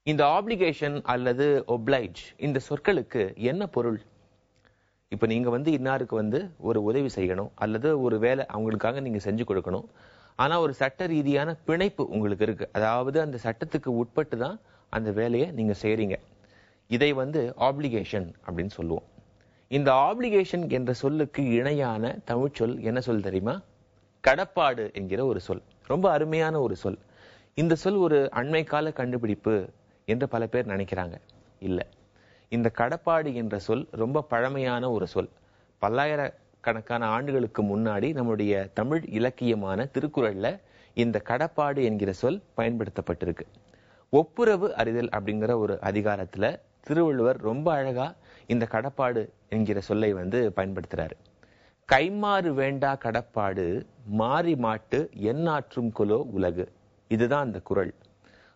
இந்த ஆப்ளிகேஷன் அல்லது ஒப்ளைஜ் இந்த சொற்களுக்கு என்ன பொருள்? இப்ப நீங்க இன்னாருக்கு ஒரு உதவி செய்யணும் அல்லது ஒரு வேலை அவங்களுக்காக நீங்க செஞ்சு கொடுக்கணும். ஆனா ஒரு சட்ட ரீதியான பிணைப்பு உங்களுக்கு இருக்கு. அதாவது அந்த சட்டத்துக்கு உட்பட்டு தான் அந்த வேலையை நீங்க செய்றீங்க. இதை ஆப்ளிகேஷன் அப்படின்னு சொல்லுவோம். இந்த ஆப்ளிகேஷன் என்ற சொல்லுக்கு இணையான தமிழ் சொல் என்ன சொல் தெரியுமா? கடப்பாடு என்கிற ஒரு சொல். ரொம்ப அருமையான ஒரு சொல். இந்த சொல் ஒரு அண்மை கால கண்டுபிடிப்பு என்று பல பேர் நினைக்கிறாங்க. இல்ல, இந்த கடப்பாடு என்ற சொல் ரொம்ப பழமையான ஒரு சொல். பல்லாயிரக்கணக்கான ஆண்டுகளுக்கு முன்னாடி நம்முடைய தமிழ் இலக்கியமான திருக்குறள்ல இந்த கடப்பாடு என்கிற சொல் பயன்படுத்தப்பட்டிருக்கு. ஒப்புரவு அறிதல் அப்படிங்கிற ஒரு அதிகாரத்துல திருவள்ளுவர் ரொம்ப அழகா இந்த கடப்பாடு என்கிற சொல்லை பயன்படுத்துறாரு. கைமாறு வேண்டா கடப்பாடு மாறி மாட்டு எந்நாற்றும் கொலோ உலகு. இதுதான் அந்த குறள்.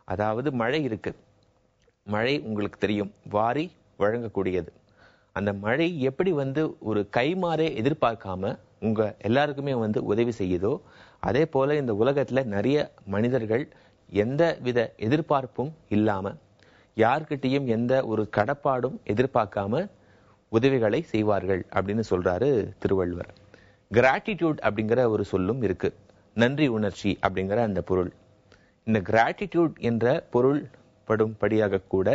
அதாவது மழை இருக்கு. மழை உங்களுக்கு தெரியும், வாரி வழங்கக்கூடியது. அந்த மழை எப்படி ஒரு கைமாறே எதிர்பார்க்காம உங்க எல்லாருக்குமே உதவி செய்யுதோ, அதே போல இந்த உலகத்துல நிறைய மனிதர்கள் எந்த வித எதிர்பார்ப்பும் இல்லாம, யார்கிட்டையும் எந்த ஒரு கடப்பாடும் எதிர்பார்க்காம உதவிகளை செய்வார்கள் அப்படின்னு சொல்றாரு திருவள்ளுவர். கிராட்டிடியூட் அப்படிங்கிற ஒரு சொல்லும் இருக்கு. நன்றி உணர்ச்சி அப்படிங்கிற அந்த பொருள். இந்த கிராட்டிடியூட் என்ற பொருள் படும்படியாக கூட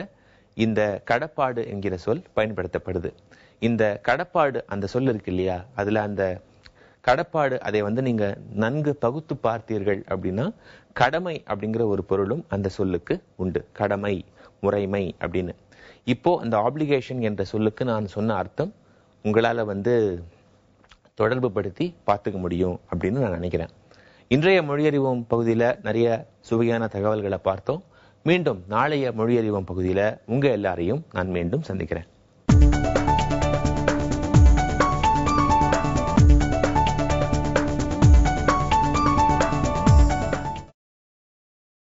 இந்த கடப்பாடு என்கிற சொல் பயன்படுத்தப்படுது. இந்த கடப்பாடு அந்த சொல் இருக்கு இல்லையா, அதுல அந்த கடப்பாடு அதை நீங்க நன்கு பகுத்து பார்த்தீர்கள் அப்படின்னா கடமை அப்படிங்கிற ஒரு பொருளும் அந்த சொல்லுக்கு உண்டு. கடமை, முறைமை அப்படின்னு. இப்போ அந்த ஆப்ளிகேஷன் என்ற சொல்லுக்கு நான் சொன்ன அர்த்தம் உங்களால தொடர்பு படுத்தி பார்த்துக்க முடியும் அப்படின்னு நான் நினைக்கிறேன். இன்றைய மொழியறிவோம் பகுதியில நிறைய சுவையான தகவல்களை பார்த்தோம். மீண்டும் நாளைய மொழியறிவோம் பகுதியில உங்க எல்லாரையும் நான் மீண்டும் சந்திக்கிறேன்.